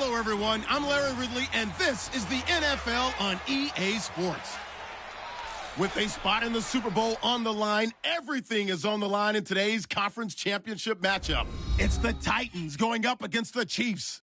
Hello, everyone. I'm Larry Ridley, and this is the NFL on EA Sports. With a spot in the Super Bowl on the line, everything is on the line in today's conference championship matchup. It's the Titans going up against the Chiefs.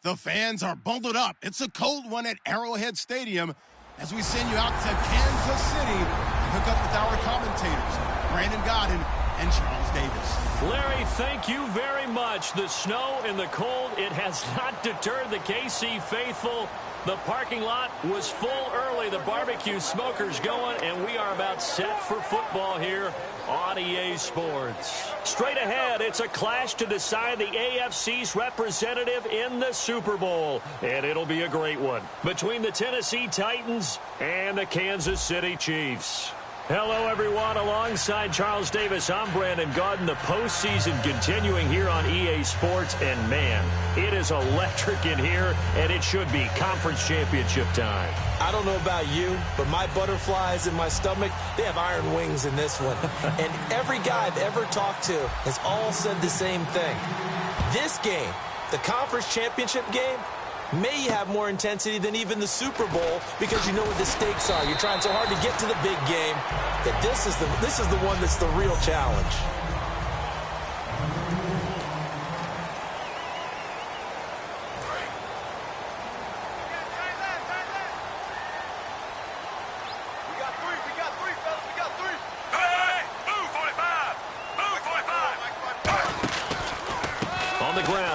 The fans are bundled up. It's a cold one at Arrowhead Stadium as we send you out to Kansas City to hook up with our commentators, Brandon Godden and Charles Davis. Larry, thank you very much. The snow and the cold, it has not deterred the KC faithful. The parking lot was full early. The barbecue smoker's going, and we are about set for football here on EA Sports. Straight ahead, it's a clash to decide the AFC's representative in the Super Bowl, and it'll be a great one between the Tennessee Titans and the Kansas City Chiefs. Hello, everyone. Alongside Charles Davis, I'm Brandon Godden. The postseason continuing here on EA Sports, and man, it is electric in here, and it should be conference championship time. I don't know about you, but my butterflies in my stomach, they have iron wings in this one. And every guy I've ever talked to has all said the same thing. This game, the conference championship game, may have more intensity than even the Super Bowl because you know what the stakes are. You're trying so hard to get to the big game that this is the one that's the real challenge.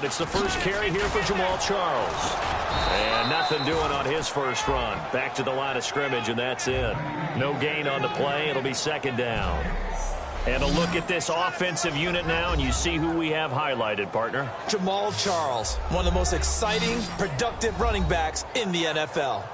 It's the first carry here for Jamal Charles. And nothing doing on his first run. Back to the line of scrimmage, and that's it. No gain on the play. It'll be second down. And a look at this offensive unit now, and you see who we have highlighted, partner. Jamal Charles, one of the most exciting, productive running backs in the NFL.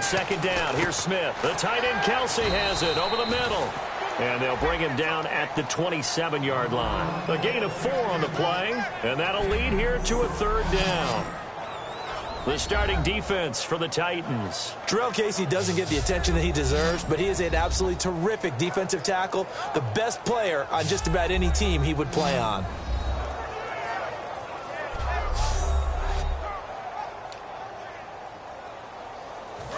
Second down, here's Smith. The tight end Kelsey has it over the middle. And they'll bring him down at the 27-yard line. A gain of 4 on the play, and that'll lead here to a third down. The starting defense for the Titans. Jarrell Casey doesn't get the attention that he deserves, but he is an absolutely terrific defensive tackle, the best player on just about any team he would play on.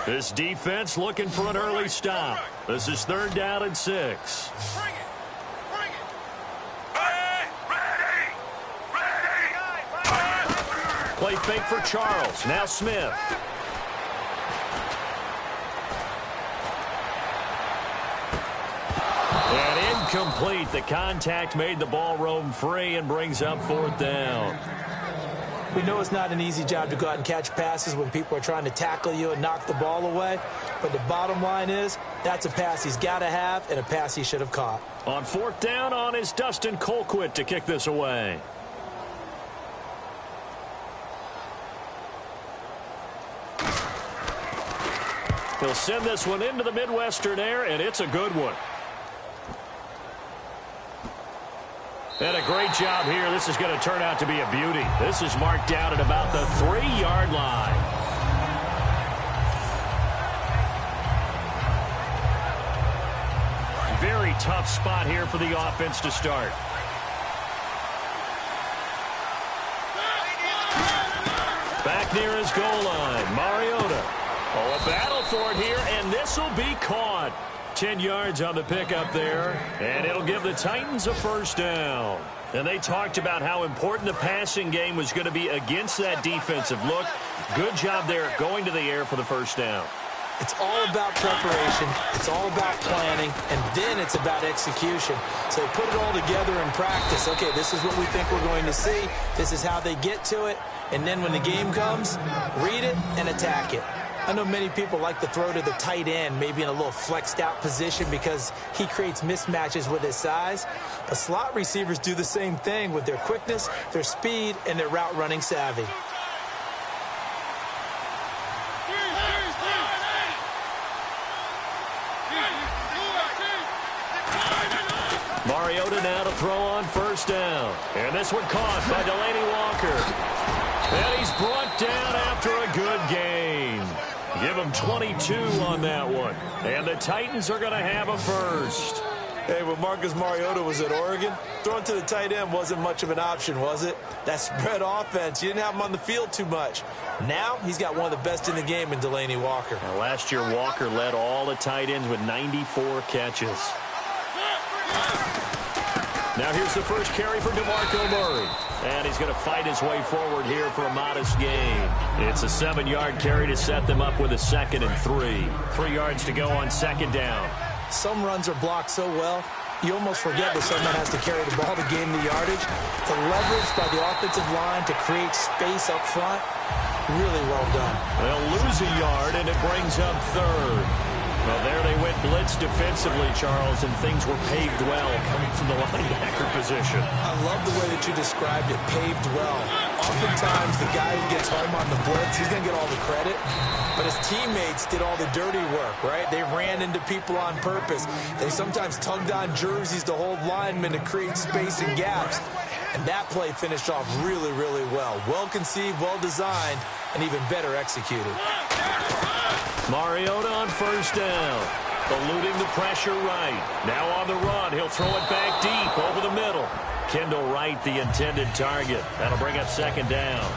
This defense looking for an early stop. This is third down and 6. Bring it. Ready. Play fake for Charles. Now Smith. And incomplete. The contact made the ball roam free and brings up fourth down. We know it's not an easy job to go out and catch passes when people are trying to tackle you and knock the ball away. But the bottom line is, that's a pass he's got to have and a pass he should have caught. On fourth down on is Dustin Colquitt to kick this away. He'll send this one into the Midwestern air, and it's a good one. And a great job here. This is going to turn out to be a beauty. This is marked out at about the 3-yard line. Very tough spot here for the offense to start. Back near his goal line, Mariota. Oh, a battle for it here, and this will be caught. 10 yards on the pickup there, and it'll give the Titans a first down. And they talked about how important the passing game was going to be against that defensive look. Good job there going to the air for the first down. It's all about preparation. It's all about planning, and then it's about execution. So put it all together in practice. Okay, this is what we think we're going to see. This is how they get to it. And then when the game comes, read it and attack it. I know many people like to throw to the tight end, maybe in a little flexed out position because he creates mismatches with his size. But slot receivers do the same thing with their quickness, their speed, and their route running savvy. Mariota now to to throw on first down. And this one caught by Delaney Walker. And he's brought down after a good gain. Give him 22 on that one. And the Titans are going to have a first. Hey, when Marcus Mariota was at Oregon, throwing to the tight end wasn't much of an option, was it? That spread offense, you didn't have him on the field too much. Now, he's got one of the best in the game in Delaney Walker. Now, last year, Walker led all the tight ends with 94 catches. Now, here's the first carry for DeMarco Murray. And he's going to fight his way forward here for a modest gain. It's a 7-yard carry to set them up with a 2nd and 3. 3 yards to go on second down. Some runs are blocked so well, you almost forget that someone has to carry the ball to gain the yardage. The leverage by the offensive line to create space up front, really well done. They'll lose a yard, and it brings up 3rd. Well, there they went blitz defensively, Charles, and things were paved well coming from the linebacker position. I love the way that you described it, paved well. Oftentimes, the guy who gets home on the blitz, he's going to get all the credit. But his teammates did all the dirty work, right? They ran into people on purpose. They sometimes tugged on jerseys to hold linemen to create space and gaps. And that play finished off really, really well. Well conceived, well designed, and even better executed. Mariota on first down. Eluding the pressure right. Now on the run. He'll throw it back deep over the middle. Kendall Wright, the intended target. That'll bring up second down.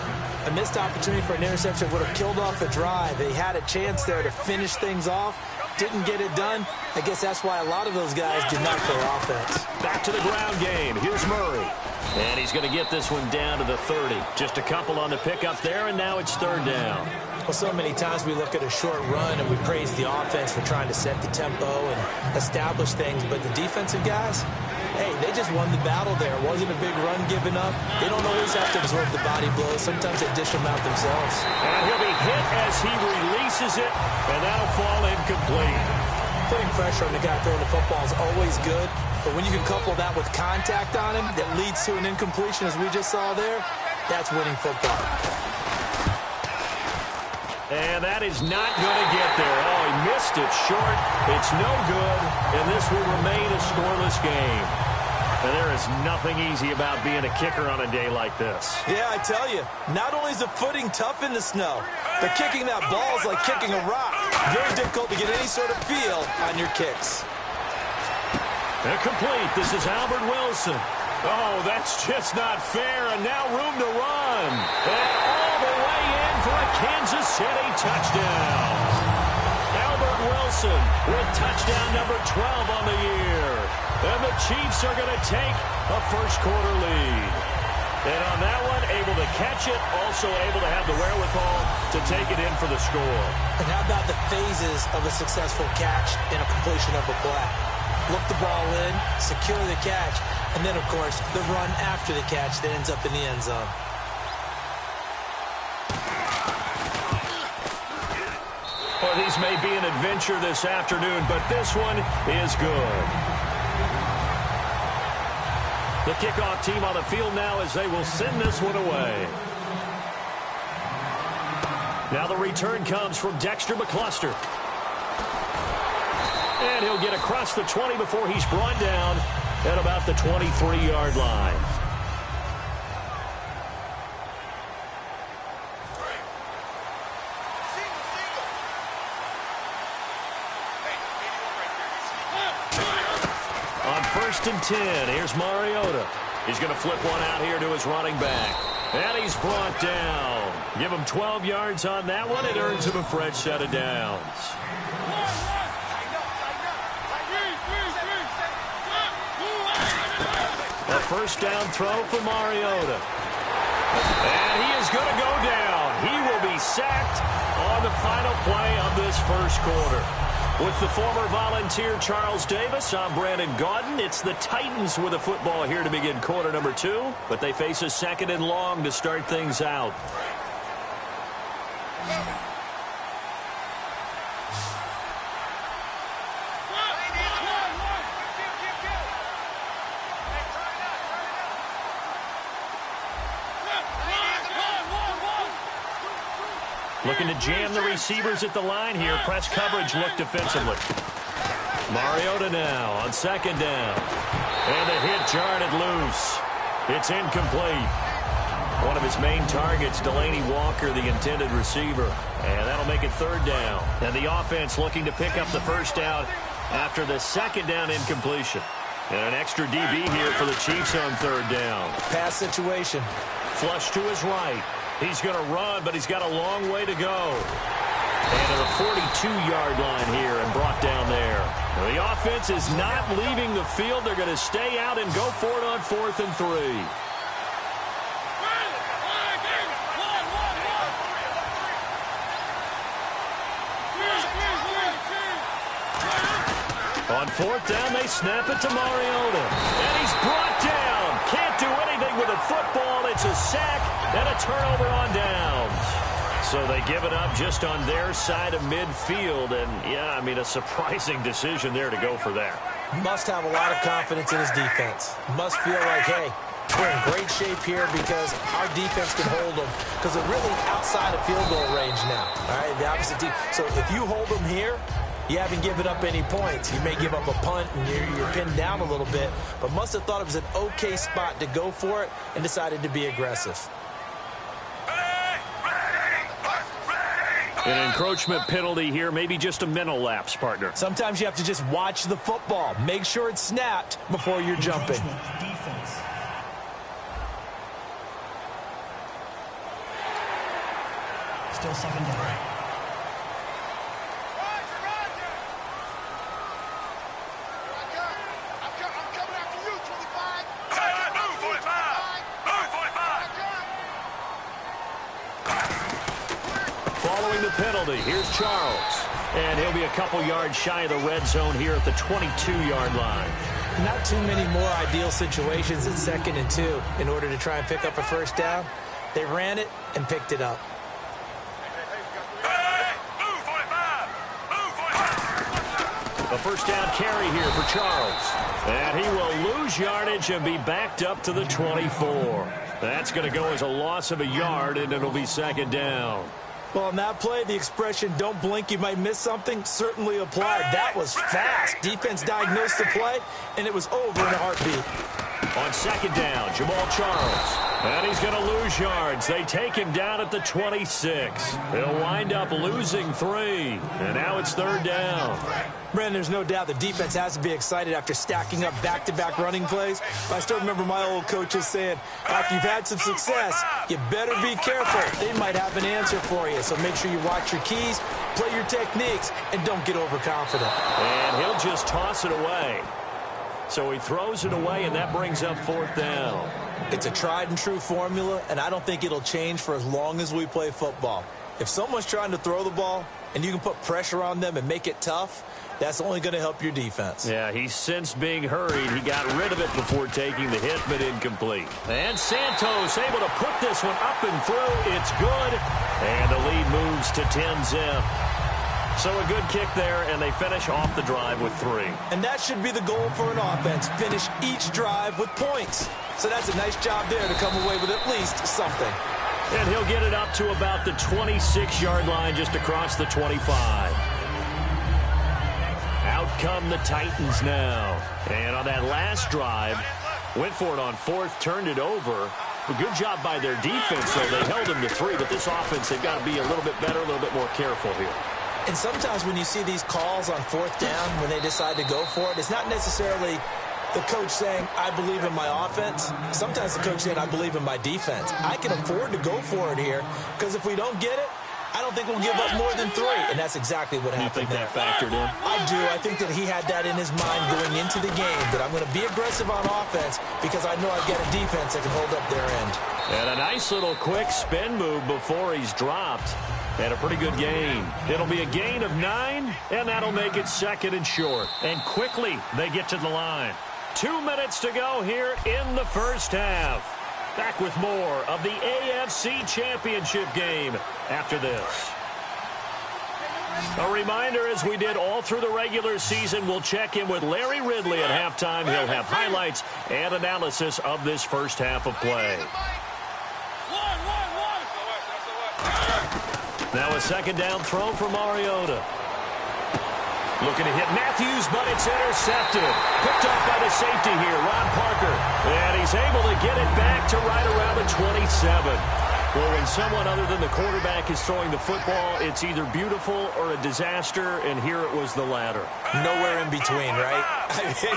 A missed opportunity for an interception would have killed off a drive. They had a chance there to finish things off. Didn't get it done. I guess that's why a lot of those guys did not play offense. Back to the ground game. Here's Murray. And he's going to get this one down to the 30. Just a couple on the pickup there, and now it's 3rd down. Well, so many times we look at a short run and we praise the offense for trying to set the tempo and establish things. But the defensive guys, hey, they just won the battle there. It wasn't a big run given up. They don't always have to absorb the body blows. Sometimes they dish them out themselves. And he'll be hit as he releases it, and that'll fall incomplete. Putting pressure on the guy throwing the football is always good. But when you can couple that with contact on him that leads to an incompletion, as we just saw there, that's winning football. And that is not going to get there. Oh, he missed it short. It's no good, and this will remain a scoreless game. And there is nothing easy about being a kicker on a day like this. Yeah, I tell you, not only is the footing tough in the snow, but kicking that ball is like kicking a rock. Very difficult to get any sort of feel on your kicks. Incomplete. This is Albert Wilson. Oh, that's just not fair, and now room to run. And all the way in for a Kansas City touchdown. Albert Wilson with touchdown number 12 on the year. And the Chiefs are going to take a first-quarter lead. And on that one, able to catch it, also able to have the wherewithal to take it in for the score. And how about the phases of a successful catch and a completion of a play? Look the ball in, secure the catch, and then, of course, the run after the catch that ends up in the end zone. Well, these may be an adventure this afternoon, but this one is good. The kickoff team on the field now as they will send this one away. Now the return comes from Dexter McCluster. And he'll get across the 20 before he's brought down at about the 23-yard line. On 1st and 10, here's Mariota. He's going to flip one out here to his running back. And he's brought down. Give him 12 yards on that one. It earns him a fresh set of downs. A first down throw for Mariota. And he is going to go down. He will be sacked on the final play of this first quarter. With the former Volunteer Charles Davis, I'm Brandon Gaudin. It's the Titans with the football here to begin quarter number 2, but they face a 2nd and long to start things out. Looking to jam the receivers at the line here. Press coverage look defensively. Mariota now on 2nd down. And the hit jarred it loose. It's incomplete. One of his main targets, Delaney Walker, the intended receiver. And that'll make it third down. And the offense looking to pick up the first down after the second down incompletion. And an extra DB here for the Chiefs on third down. Pass situation. Flush to his right. He's going to run, but he's got a long way to go. And to the 42-yard line here and brought down there. Now, the offense is not leaving the field. They're going to stay out and go for it on 4th and 3. On 4th down, they snap it to Mariota. And he's brought down. Can't do anything with the football. It's a sack and a turnover on downs. So they give it up just on their side of midfield. And, yeah, I mean, a surprising decision there to go for that. Must have a lot of confidence in his defense. Must feel like, hey, we're in great shape here because our defense can hold them. Because they're really outside of field goal range now. All right, the opposite team. So if you hold them here, you haven't given up any points. You may give up a punt and you're pinned down a little bit, but must have thought it was an okay spot to go for it and decided to be aggressive. An encroachment penalty here, maybe just a mental lapse, partner. Sometimes you have to just watch the football. Make sure it's snapped before you're jumping. Still second down. Following the penalty, here's Charles. And he'll be a couple yards shy of the red zone here at the 22-yard line. Not too many more ideal situations at 2nd and 2 in order to try and pick up a first down. They ran it and picked it up. A first down carry here for Charles. And he will lose yardage and be backed up to the 24. That's going to go as a loss of a yard, and it'll be 2nd down. Well, on that play, the expression, don't blink, you might miss something, certainly applied. That was fast. Defense diagnosed the play, and it was over in a heartbeat. On 2nd down, Jamal Charles. And he's going to lose yards. They take him down at the 26. He'll wind up losing 3. And now it's 3rd down. Brandon, there's no doubt the defense has to be excited after stacking up back-to-back running plays. I still remember my old coaches saying, after you've had some success, you better be careful. They might have an answer for you. So make sure you watch your keys, play your techniques, and don't get overconfident. And he'll just toss it away. So he throws it away, and that brings up 4th down. It's a tried-and-true formula, and I don't think it'll change for as long as we play football. If someone's trying to throw the ball and you can put pressure on them and make it tough, that's only going to help your defense. Yeah, he's since being hurried. He got rid of it before taking the hit, but incomplete. And Santos able to put this one up and through. It's good. And the lead moves to 10-zip. So a good kick there, and they finish off the drive with 3. And that should be the goal for an offense, finish each drive with points. So that's a nice job there to come away with at least something. And he'll get it up to about the 26-yard line just across the 25. Out come the Titans now. And on that last drive, went for it on 4th, turned it over. A good job by their defense, though. They held them to 3, but this offense, they've got to be a little bit better, a little bit more careful here. And sometimes when you see these calls on 4th down, when they decide to go for it, it's not necessarily the coach saying, I believe in my offense. Sometimes the coach saying, I believe in my defense. I can afford to go for it here because if we don't get it, I don't think we'll give up more than 3. And that's exactly what happened there. You think that factored in? I do. I think that he had that in his mind going into the game, that I'm going to be aggressive on offense because I know I've got a defense that can hold up their end. And a nice little quick spin move before he's dropped. And a pretty good gain. It'll be a gain of 9, and that'll make it 2nd and short. And quickly, they get to the line. 2 minutes to go here in the first half. Back with more of the AFC Championship game after this. A reminder, as we did all through the regular season, we'll check in with Larry Ridley at halftime. He'll have highlights and analysis of this first half of play. Now a 2nd down throw for Mariota. Looking to hit Matthews, but it's intercepted. Picked off by the safety here, Ron Parker. And he's able to get it back to right around the 27. Well, when someone other than the quarterback is throwing the football, it's either beautiful or a disaster, and here it was the latter. Nowhere in between, right?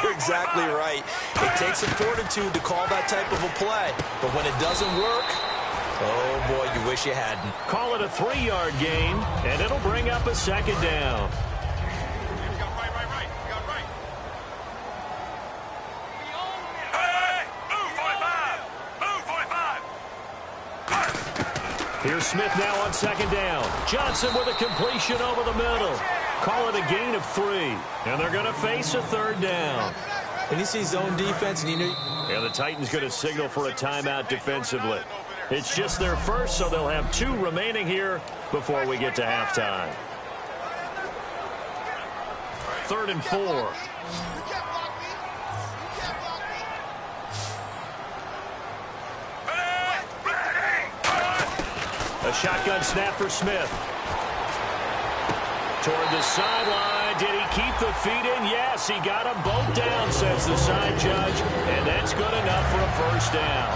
You're exactly right. It takes some fortitude to call that type of a play, but when it doesn't work, oh, boy, you wish you hadn't. Call it a 3-yard gain, and it'll bring up a second down. Here's Smith now on second down. Johnson with a completion over the middle. Call it a gain of 3. And they're going to face a third down. When you see zone defense, and Yeah, the Titans going to signal for a timeout defensively. It's just their first, so they'll have 2 remaining here before we get to halftime. 3rd and 4. A shotgun snap for Smith. Toward the sideline. Did he keep the feet in? Yes, he got them both down, says the side judge. And that's good enough for a first down.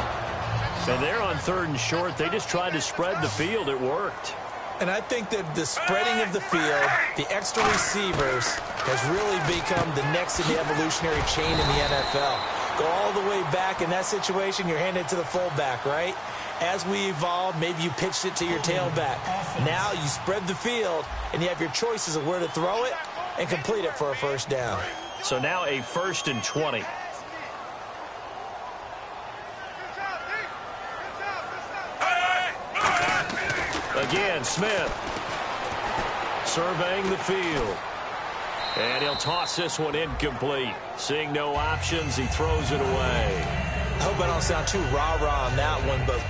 And they're on 3rd and short. They just tried to spread the field. It worked. And I think that the spreading of the field, the extra receivers, has really become the next in the evolutionary chain in the NFL. Go all the way back in that situation, you're handed to the fullback, right? As we evolve, maybe you pitched it to your tailback. Now you spread the field, and you have your choices of where to throw it and complete it for a first down. So now a 1st and 20. Again, Smith surveying the field. And he'll toss this one incomplete. Seeing no options, he throws it away. I hope I don't sound too rah-rah on that one, but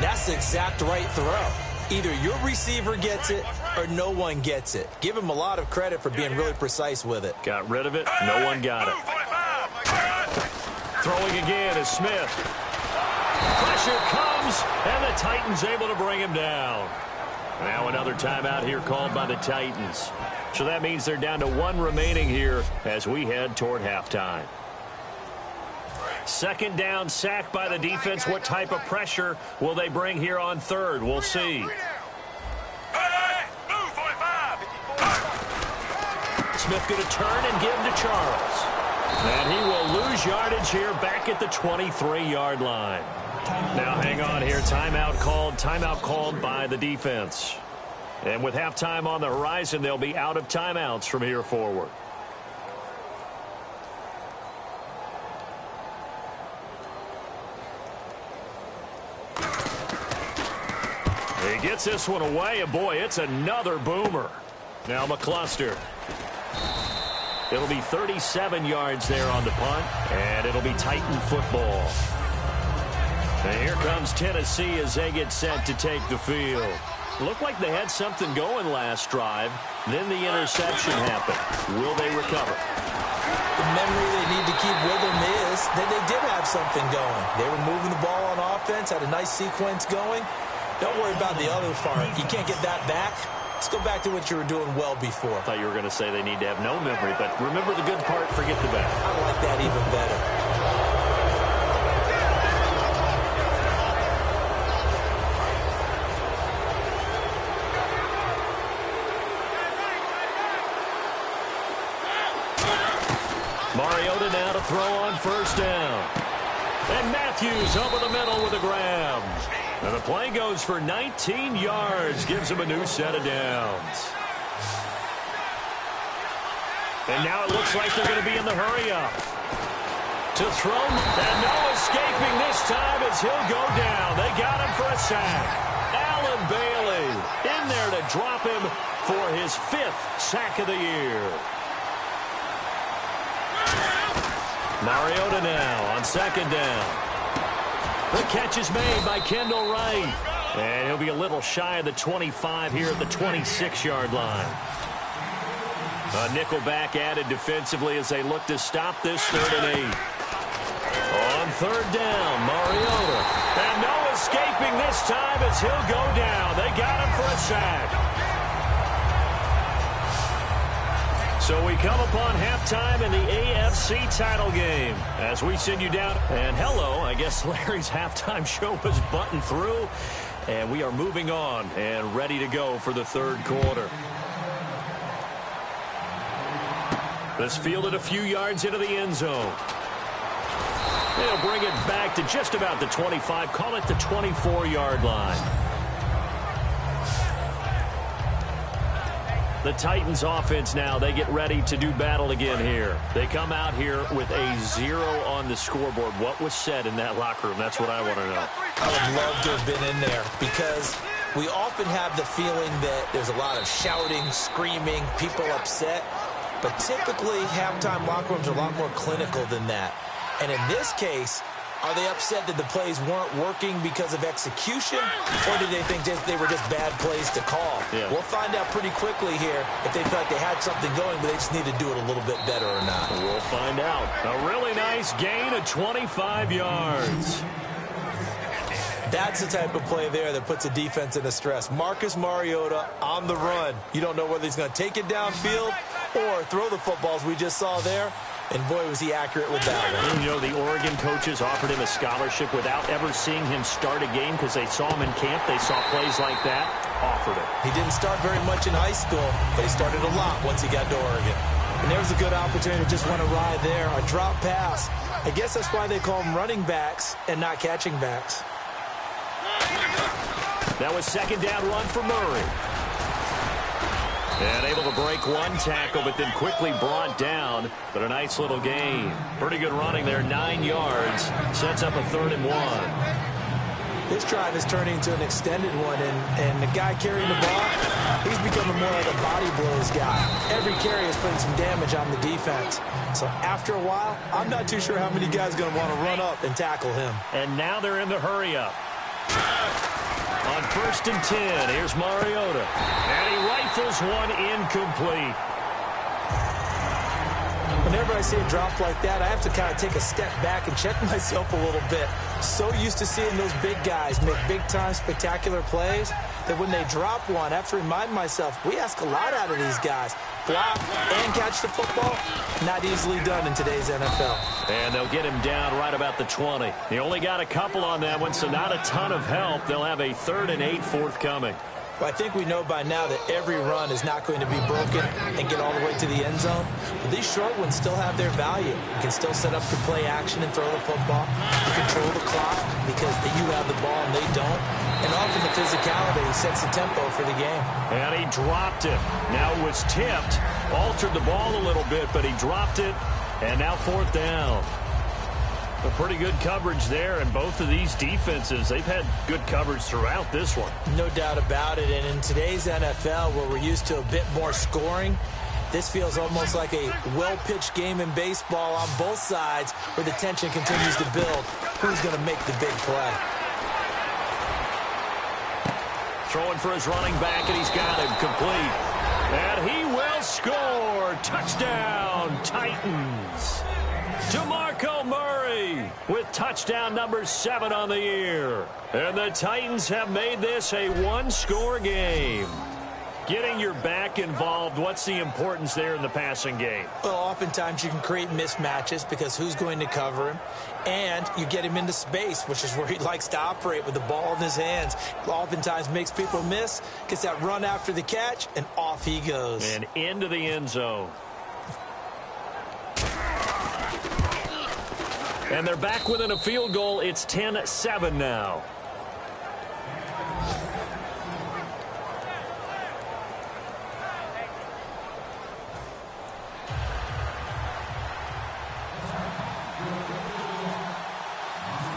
that's the exact right throw. Either your receiver gets it or no one gets it. Give him a lot of credit for being really precise with it. Got rid of it. No one got it. Throwing again is Smith. Pressure comes, and the Titans able to bring him down. Now another timeout here called by the Titans. So that means they're down to 1 remaining here as we head toward halftime. 2nd down, sack by the defense. What type of pressure will they bring here on 3rd? We'll see. Smith going to turn and give to Charles. And he will lose yardage here back at the 23-yard line. Now hang on here. Timeout called by the defense. And with halftime on the horizon, they'll be out of timeouts from here forward. He gets this one away, and boy, it's another boomer. Now McCluster. It'll be 37 yards there on the punt, and it'll be Titan football. And here comes Tennessee as they get set to take the field. Looked like they had something going last drive. Then the interception happened. Will they recover? The memory they need to keep with them is that they did have something going. They were moving the ball on offense, had a nice sequence going. Don't worry about the other part. You can't get that back. Let's go back to what you were doing well before. I thought you were going to say they need to have no memory, but remember the good part, forget the bad. I like that even better. Mariota now to throw on 1st down. And Matthews over the middle with a grab. And the play goes for 19 yards. Gives him a new set of downs. And now it looks like they're going to be in the hurry-up. To throw. And no escaping this time as he'll go down. They got him for a sack. Allen Bailey in there to drop him for his 5th sack of the year. Mariota now on 2nd down. The catch is made by Kendall Wright. And he'll be a little shy of the 25 here at the 26-yard line. A nickel back added defensively as they look to stop this 3rd and 8. On 3rd down, Mariota. And no escaping this time as he'll go down. They got him for a sack. So we come upon halftime in the AFC title game as we send you down. And hello, I guess Larry's halftime show was buttoned through. And we are moving on and ready to go for the third quarter. This fielded a few yards into the end zone. They'll bring it back to just about the 25. Call it the 24-yard line. The Titans offense now, they get ready to do battle again here. They come out here with a 0 on the scoreboard. What was said in that locker room? That's what I want to know. I would love to have been in there because we often have the feeling that there's a lot of shouting, screaming, people upset. But typically, halftime locker rooms are a lot more clinical than that. And in this case, are they upset that the plays weren't working because of execution, or did they think they were just bad plays to call? Yeah. We'll find out pretty quickly here if they felt like they had something going, but they just need to do it a little bit better or not. We'll find out. A really nice gain of 25 yards. That's the type of play there that puts a defense into stress. Marcus Mariota on the run. You don't know whether he's going to take it downfield or throw the footballs we just saw there. And, boy, was he accurate with that one. You know, the Oregon coaches offered him a scholarship without ever seeing him start a game because they saw him in camp. They saw plays like that, offered it. He didn't start very much in high school, but he started a lot once he got to Oregon. And there was a good opportunity to just want to ride there. A drop pass. I guess that's why they call them running backs and not catching backs. That was second down run for Murray. And able to break one tackle, but then quickly brought down. But a nice little gain. Pretty good running there, 9 yards. Sets up a 3rd and 1. This drive is turning into an extended one, and the guy carrying the ball, he's becoming more like a body blows guy. Every carry is putting some damage on the defense. So after a while, I'm not too sure how many guys are going to want to run up and tackle him. And now they're in the hurry-up. On 1st and 10, here's Mariota. And he rifles one incomplete. Whenever I see a drop like that, I have to kind of take a step back and check myself a little bit. So used to seeing those big guys make big-time spectacular plays that when they drop one, I have to remind myself, we ask a lot out of these guys. Block and catch the football, not easily done in today's NFL. And they'll get him down right about the 20. He only got a couple on that one, so not a ton of help. They'll have a 3rd and 8 forthcoming. Well, I think we know by now that every run is not going to be broken and get all the way to the end zone. But these short ones still have their value. You can still set up the play action and throw the football. You control the clock because you have the ball and they don't. And often the physicality sets the tempo for the game. And he dropped it. Now it was tipped. Altered the ball a little bit, but he dropped it. And now 4th down. A pretty good coverage there, and both of these defenses, they've had good coverage throughout this one. No doubt about it, and in today's NFL, where we're used to a bit more scoring, this feels almost like a well-pitched game in baseball on both sides, where the tension continues to build. Who's going to make the big play? Throwing for his running back, and he's got him complete. And he will score. Touchdown, Titans. DeMarco Murray with touchdown number 7 on the year. And the Titans have made this a one-score game. Getting your back involved, what's the importance there in the passing game? Well, oftentimes you can create mismatches because who's going to cover him? And you get him into space, which is where he likes to operate with the ball in his hands. Oftentimes makes people miss, gets that run after the catch, and off he goes. And into the end zone. And they're back within a field goal. It's 10-7 now.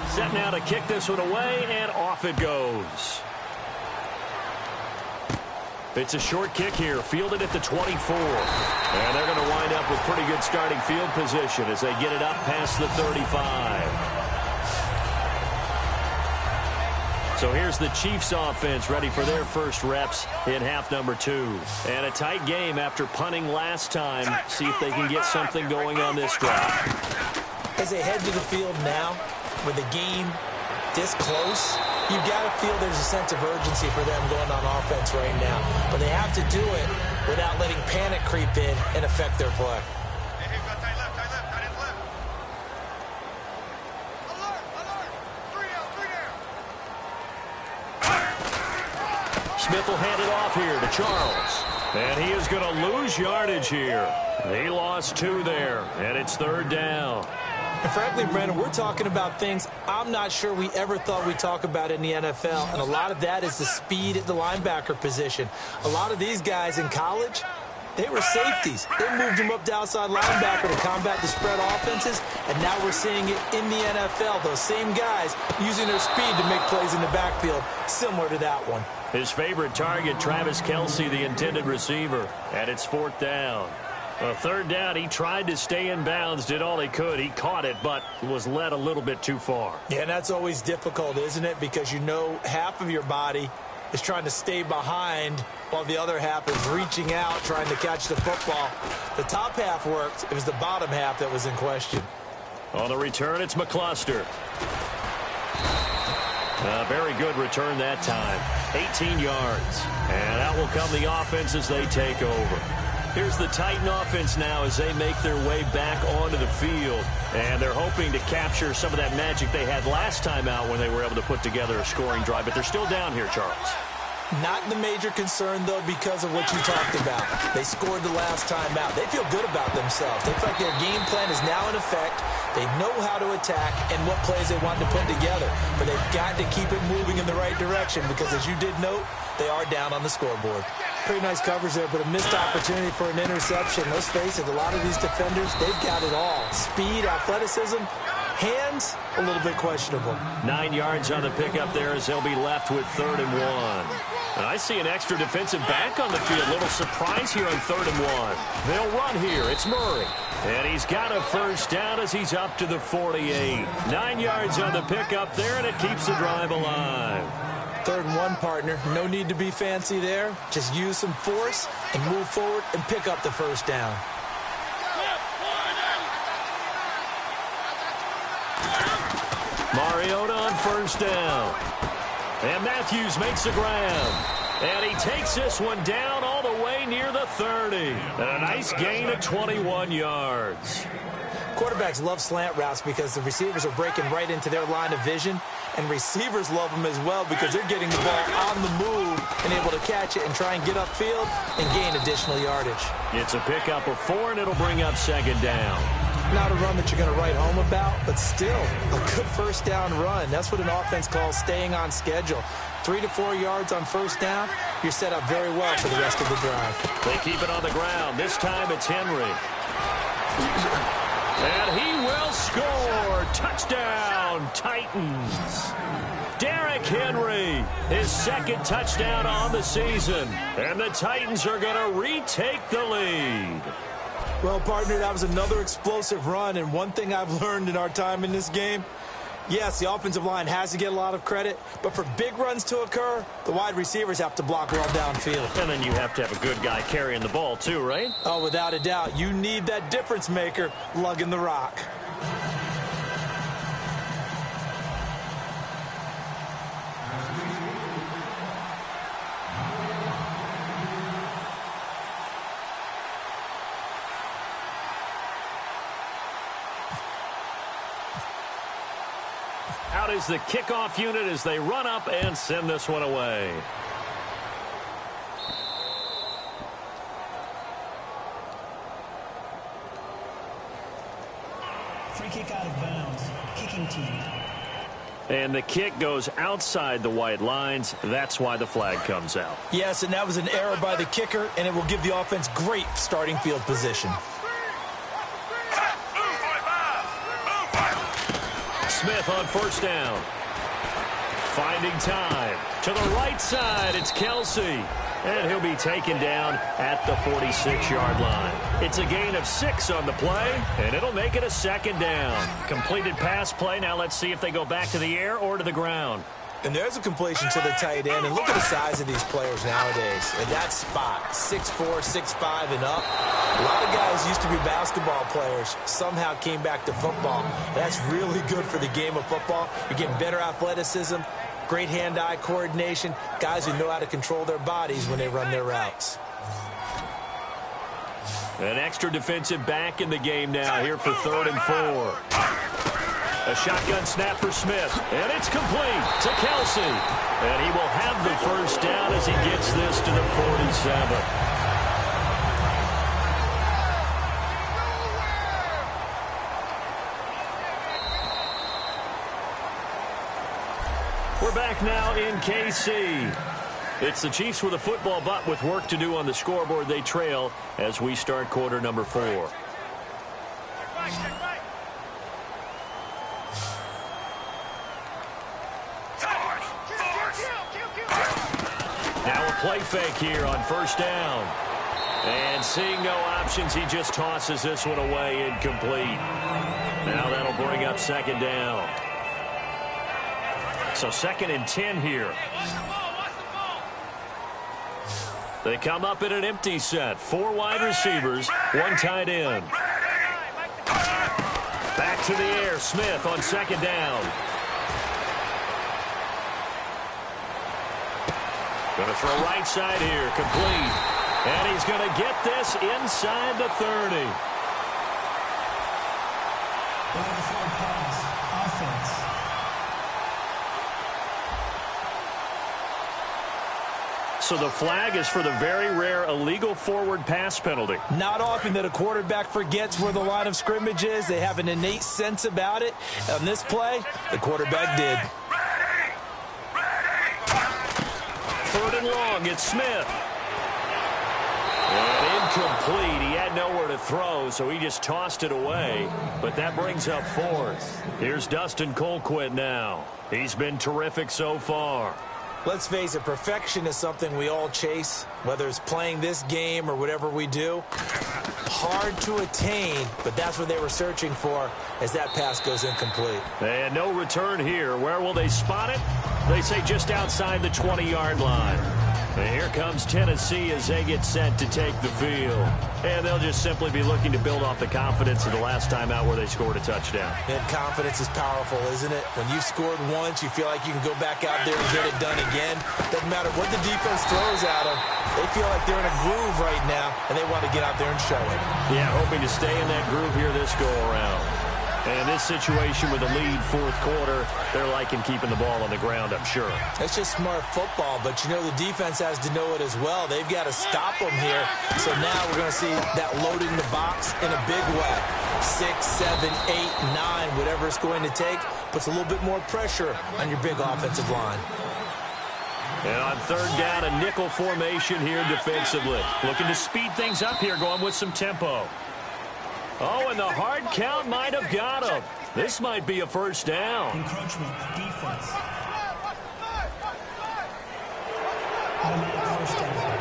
Set now to kick this one away, and off it goes. It's a short kick here, fielded at the 24. And they're going to wind up with pretty good starting field position as they get it up past the 35. So here's the Chiefs offense ready for their first reps in half number 2. And a tight game after punting last time. See if they can get something going on this drive. As they head to the field now with a game this close, you've got to feel there's a sense of urgency for them going on offense right now. But they have to do it without letting panic creep in and affect their play. Smith will hand it off here to Charles. And he is going to lose yardage here. He lost 2 there, and it's 3rd down. And frankly, Brandon, we're talking about things I'm not sure we ever thought we'd talk about in the NFL, and a lot of that is the speed at the linebacker position. A lot of these guys in college, they were safeties. They moved them up to outside linebacker to combat the spread offenses, and now we're seeing it in the NFL. Those same guys using their speed to make plays in the backfield, similar to that one. His favorite target, Travis Kelce, the intended receiver, and it's 4th down. Well, 3rd down, he tried to stay in bounds, did all he could. He caught it, but was led a little bit too far. Yeah, and that's always difficult, isn't it? Because you know half of your body is trying to stay behind while the other half is reaching out, trying to catch the football. The top half worked. It was the bottom half that was in question. On the return, it's McCluster. A very good return that time. 18 yards. And out will come the offense as they take over. Here's the Titan offense now as they make their way back onto the field. And they're hoping to capture some of that magic they had last time out when they were able to put together a scoring drive. But they're still down here, Charles. Not the major concern, though, because of what you talked about. They scored the last time out. They feel good about themselves. They feel like their game plan is now in effect. They know how to attack and what plays they want to put together. But they've got to keep it moving in the right direction because, as you did note, they are down on the scoreboard. Pretty nice coverage there, but a missed opportunity for an interception. Let's face it, a lot of these defenders, they've got it all. Speed, athleticism, hands, a little bit questionable. 9 yards on the pickup there as they'll be left with 3rd and 1. And I see an extra defensive back on the field. Little surprise here on 3rd and 1. They'll run here. It's Murray. And he's got a 1st down as he's up to the 48. 9 yards on the pickup there, and it keeps the drive alive. 3rd and 1, partner. No need to be fancy there. Just use some force and move forward and pick up the 1st down. Mariota on 1st down. And Matthews makes the grab. And he takes this one down all the way near the 30. And a nice gain of 21 yards. Quarterbacks love slant routes because the receivers are breaking right into their line of vision. And receivers love them as well because they're getting the ball on the move and able to catch it and try and get upfield and gain additional yardage. It's a pickup of 4, and it'll bring up 2nd down. Not a run that you're going to write home about, but still a good 1st down run. That's what an offense calls staying on schedule. 3 to 4 yards on 1st down, you're set up very well for the rest of the drive. They keep it on the ground. This time it's Henry. And he will score. Touchdown, Titans. Derrick Henry, his 2nd touchdown on the season. And the Titans are going to retake the lead. Well, partner, that was another explosive run, and one thing I've learned in our time in this game, yes, the offensive line has to get a lot of credit, but for big runs to occur, the wide receivers have to block well downfield. And then you have to have a good guy carrying the ball too, right? Oh, without a doubt. You need that difference maker lugging the rock. Out is the kickoff unit as they run up and send this one away. Free kick out of bounds. Kicking team. And the kick goes outside the white lines. That's why the flag comes out. Yes, and that was an error by the kicker, and it will give the offense great starting field position. Smith on 1st down. Finding time. To the right side, it's Kelce. And he'll be taken down at the 46-yard line. It's a gain of 6 on the play, and it'll make it a 2nd down. Completed pass play. Now let's see if they go back to the air or to the ground. And there's a completion to the tight end. And look at the size of these players nowadays. In that spot, 6'4", 6'5", and up. A lot of guys used to be basketball players, somehow came back to football. That's really good for the game of football. You're getting better athleticism, great hand-eye coordination, guys who know how to control their bodies when they run their routes. An extra defensive back in the game now here for 3rd and 4. A shotgun snap for Smith, and it's complete to Kelsey. And he will have the first down as he gets this to the 47. We're back now in KC. It's the Chiefs with a football, but with work to do on the scoreboard. They trail as we start quarter number 4. Now a play fake here on 1st down. And seeing no options, he just tosses this one away, incomplete. Now that'll bring up 2nd down. So 2nd and 10 here. They come up in an empty set. 4 wide receivers, 1 tight end. Back to the air. Smith on 2nd down. Going to throw right side here. Complete. And he's going to get this inside the 30. Forward pass. Offense. So the flag is for the very rare illegal forward pass penalty. Not often that a quarterback forgets where the line of scrimmage is. They have an innate sense about it. On this play, the quarterback did. 3rd and long, it's Smith. And incomplete. He had nowhere to throw, so he just tossed it away. But that brings up 4th. Here's Dustin Colquitt now. He's been terrific so far. Let's face it, perfection is something we all chase, whether it's playing this game or whatever we do. Hard to attain, but that's what they were searching for as that pass goes incomplete. And no return here. Where will they spot it? They say just outside the 20-yard line. And here comes Tennessee as they get set to take the field. And they'll just simply be looking to build off the confidence of the last time out where they scored a touchdown. And confidence is powerful, isn't it? When you've scored once, you feel like you can go back out there and get it done again. Doesn't matter what the defense throws at them. They feel like they're in a groove right now, and they want to get out there and show it. Yeah, hoping to stay in that groove here this go-around. And in this situation with the lead 4th quarter, they're liking keeping the ball on the ground, I'm sure. That's just smart football, but you know the defense has to know it as well. They've got to stop them here. So now we're going to see that loading the box in a big way. 6, 7, 8, 9, whatever it's going to take, puts a little bit more pressure on your big offensive line. And on 3rd down, a nickel formation here defensively. Looking to speed things up here, going with some tempo. Oh, and the hard count might have got him. This might be a 1st down. Encroachment. Defense. Automatic 1st down.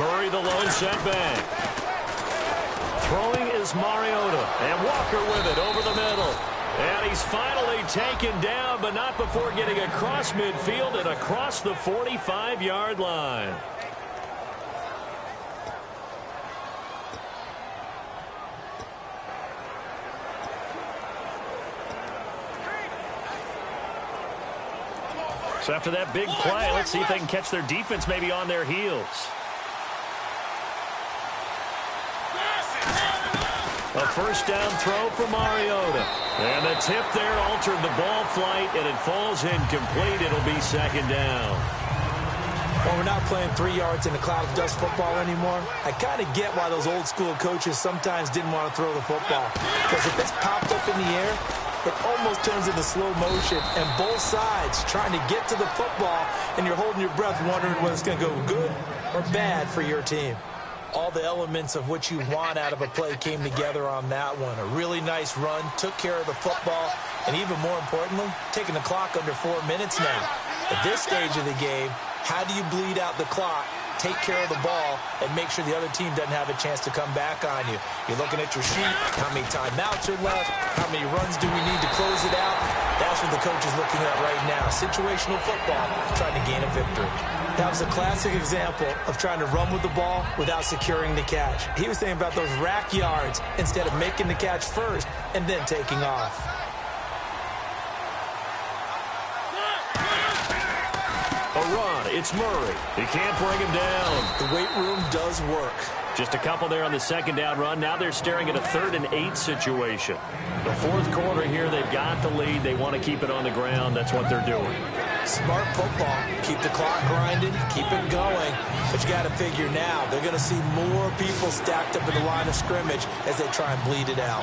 Murray the lone setback. Throwing is Mariota, and Walker with it over the middle. And he's finally taken down, but not before getting across midfield and across the 45-yard line. So after that big play, let's see if they can catch their defense maybe on their heels. A 1st down throw for Mariota. And the tip there altered the ball flight, and it falls incomplete. It'll be 2nd down. Well, we're not playing 3 yards in a cloud of dust football anymore. I kind of get why those old school coaches sometimes didn't want to throw the football. Because if it's popped up in the air, it almost turns into slow motion. And both sides trying to get to the football, and you're holding your breath wondering whether it's going to go good or bad for your team. All the elements of what you want out of a play came together on that one. A really nice run, took care of the football, and even more importantly, taking the clock under 4 minutes now. At this stage of the game, how do you bleed out the clock take care of the ball and make sure the other team doesn't have a chance to come back on you. You're looking at your sheet, how many timeouts are left, how many runs do we need to close it out. That's what the coach is looking at right now. Situational football, trying to gain a victory. That was a classic example of trying to run with the ball without securing the catch. He was thinking about those rack yards instead of making the catch first and then taking off. A run. It's Murray. He can't bring him down. The weight room does work. Just a couple there on the second down run. Now they're staring at a 3rd and 8 situation. The fourth quarter here, they've got the lead. They want to keep it on the ground. That's what they're doing. Smart football. Keep the clock grinding. Keep it going. But you got to figure now, they're going to see more people stacked up in the line of scrimmage as they try and bleed it out.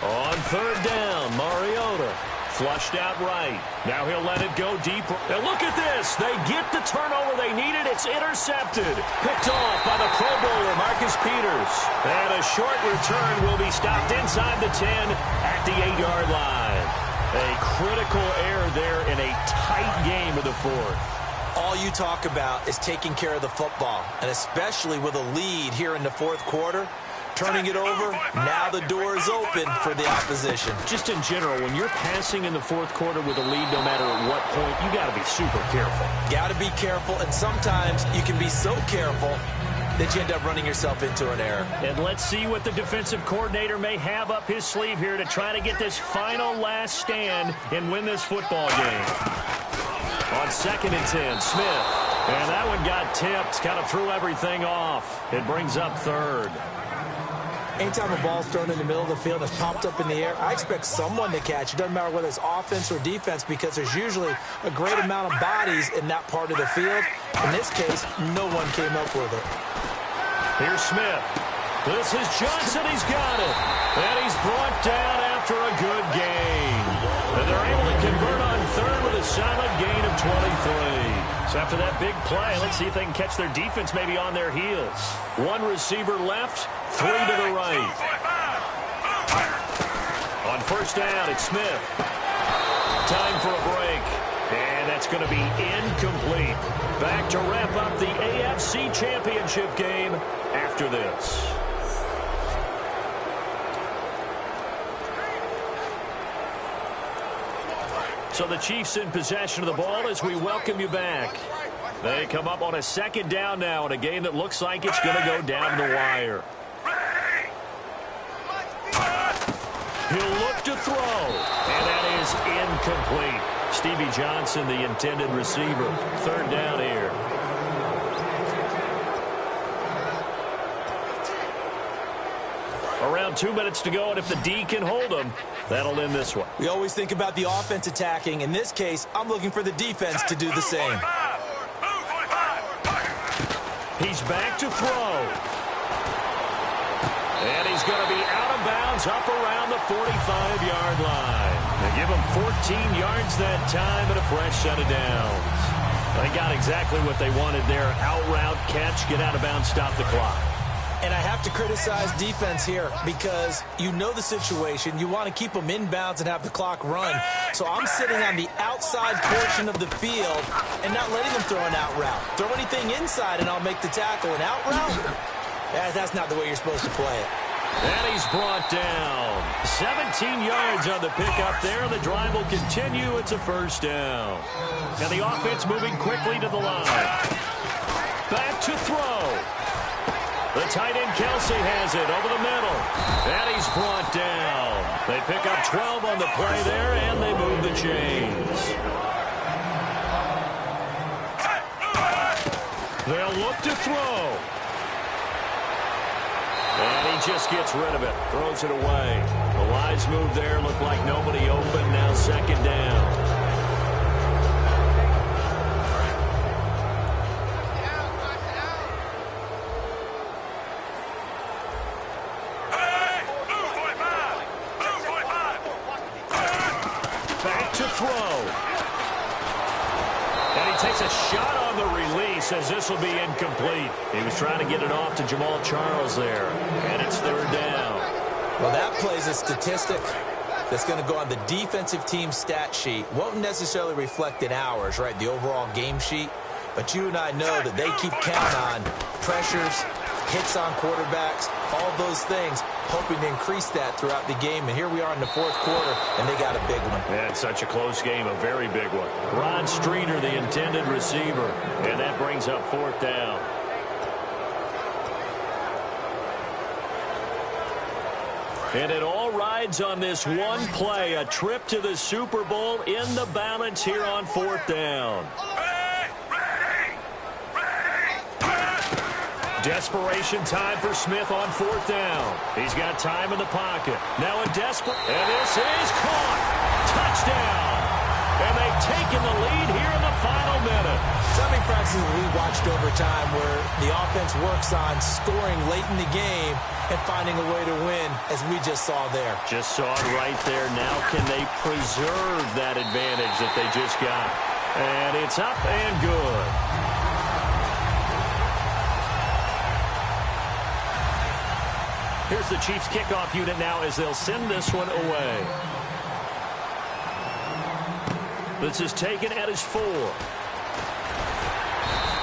On 3rd down, Mariota. Flushed out right. Now he'll let it go deeper. And look at this. They get the turnover they needed. It's intercepted. Picked off by the Pro Bowler, Marcus Peters. And a short return will be stopped inside the 10 at the 8-yard line. A critical error there in a tight game of the fourth. All you talk about is taking care of the football, and especially with a lead here in the fourth quarter. Turning it over, now the door is open for the opposition. Just in general, when you're passing in the fourth quarter with a lead, no matter at what point, you got to be super careful. Got to be careful, and sometimes you can be so careful that you end up running yourself into an error. And let's see what the defensive coordinator may have up his sleeve here to try to get this final last stand and win this football game. On 2nd and 10, Smith. And that one got tipped, kind of threw everything off. It brings up 3rd. Anytime a ball's thrown in the middle of the field and it's popped up in the air, I expect someone to catch. It doesn't matter whether it's offense or defense because there's usually a great amount of bodies in that part of the field. In this case, no one came up with it. Here's Smith. This is Johnson. He's got it. And he's brought down after a good gain. And they're able to convert on 3rd with a solid gain of 23. So after that big play, let's see if they can catch their defense maybe on their heels. One receiver left, 3 to the right. On 1st down, it's Smith. Time for a break. And that's going to be incomplete. Back to wrap up the AFC Championship game after this. So the Chiefs in possession of the ball as we welcome you back. They come up on a 2nd down now in a game that looks like it's going to go down the wire. He'll look to throw, and that is incomplete. Stevie Johnson, the intended receiver. 3rd down here. Around 2 minutes to go, and if the D can hold them, that'll end this one. We always think about the offense attacking. In this case, I'm looking for the defense to do the same. He's back to throw. And he's going to be out of bounds up around the 45-yard line. They give him 14 yards that time and a fresh set of downs. They got exactly what they wanted there. Out route, catch, get out of bounds, stop the clock. And I have to criticize defense here because you know the situation. You want to keep them inbounds and have the clock run. So I'm sitting on the outside portion of the field and not letting them throw an out route. Throw anything inside and I'll make the tackle. An out route? That's not the way you're supposed to play it. And he's brought down. 17 yards on the pickup there. The drive will continue. It's a 1st down. Now the offense moving quickly to the line. Back to throw. The tight end Kelsey has it over the middle. And he's brought down. They pick up 12 on the play there, and they move the chains. They'll look to throw. And he just gets rid of it. Throws it away. The wise move there. Looked like nobody open. Now 2nd down. Takes a shot on the release as this will be incomplete. He was trying to get it off to Jamal Charles there. And it's 3rd down. Well, that plays a statistic that's going to go on the defensive team stat sheet. Won't necessarily reflect in ours, right, the overall game sheet. But you and I know that they keep count on pressures, hits on quarterbacks, all those things, hoping to increase that throughout the game. And here we are in the fourth quarter, and they got a big one. Yeah, it's such a close game, a very big one. Ron Streeter, the intended receiver, and that brings up fourth down. And it all rides on this one play, a trip to the Super Bowl in the balance here on fourth down. Desperation time for Smith on fourth down. He's got time in the pocket. Now a desperate, and this is caught. Touchdown. And they've taken the lead here in the final minute. So many practices we watched over time where the offense works on scoring late in the game and finding a way to win, as we just saw there. Just saw it right there. Now can they preserve that advantage that they just got? And it's up and good. Here's the Chiefs kickoff unit now as they'll send this one away. This is taken at his 4.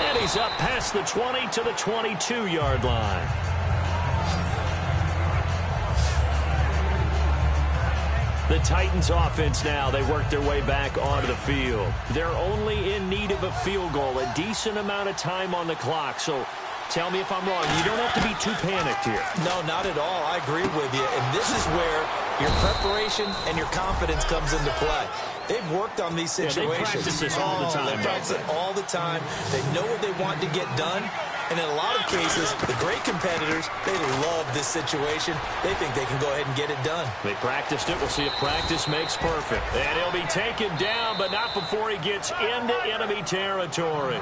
And he's up past the 20 to the 22-yard line. The Titans offense now, they work their way back onto the field. They're only in need of a field goal, a decent amount of time on the clock. So tell me if I'm wrong. You don't have to be too panicked here. No, not at all. I agree with you. And this is where your preparation and your confidence comes into play. They've worked on these situations. Yeah, they practice this all the time. They practice it all the time. They know what they want to get done. And in a lot of cases, the great competitors, they love this situation. They think they can go ahead and get it done. They practiced it. We'll see if practice makes perfect. And he'll be taken down, but not before he gets into enemy territory.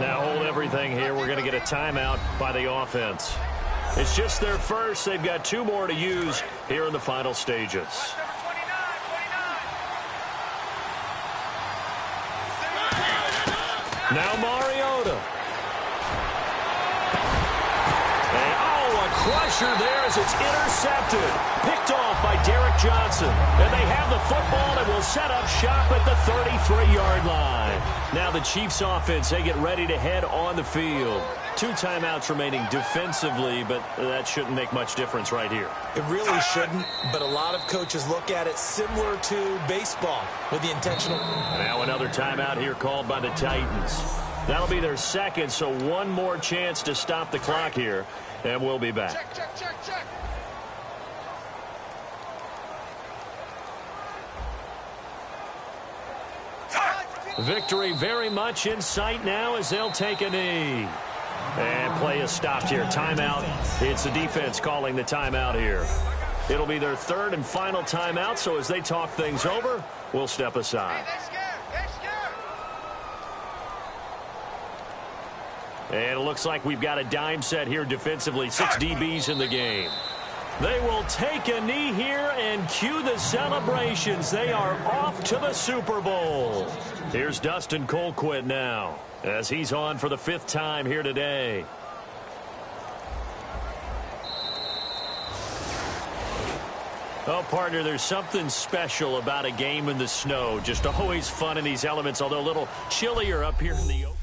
Now hold everything here. We're going to get a timeout by the offense. It's just their first. They've got 2 more to use here in the final stages. Now Mariota. And, a crusher there as it's intercepted. Picked off by Derek Johnson. And they have the football and will set up shop at the 33-yard line. Now the Chiefs offense, they get ready to head on the field. 2 timeouts remaining defensively, but that shouldn't make much difference right here. It really shouldn't, but a lot of coaches look at it similar to baseball with the intentional. Now another timeout here called by the Titans. That'll be their second, so one more chance to stop the clock here, and we'll be back. Check. Victory very much in sight now as they'll take a knee. And play is stopped here. Timeout. It's the defense calling the timeout here. It'll be their third and final timeout, so as they talk things over, we'll step aside. And it looks like we've got a dime set here defensively. 6 DBs in the game. They will take a knee here and cue the celebrations. They are off to the Super Bowl. Here's Dustin Colquitt now as he's on for the 5th time here today. Oh, partner, there's something special about a game in the snow. Just always fun in these elements, although a little chillier up here in the open.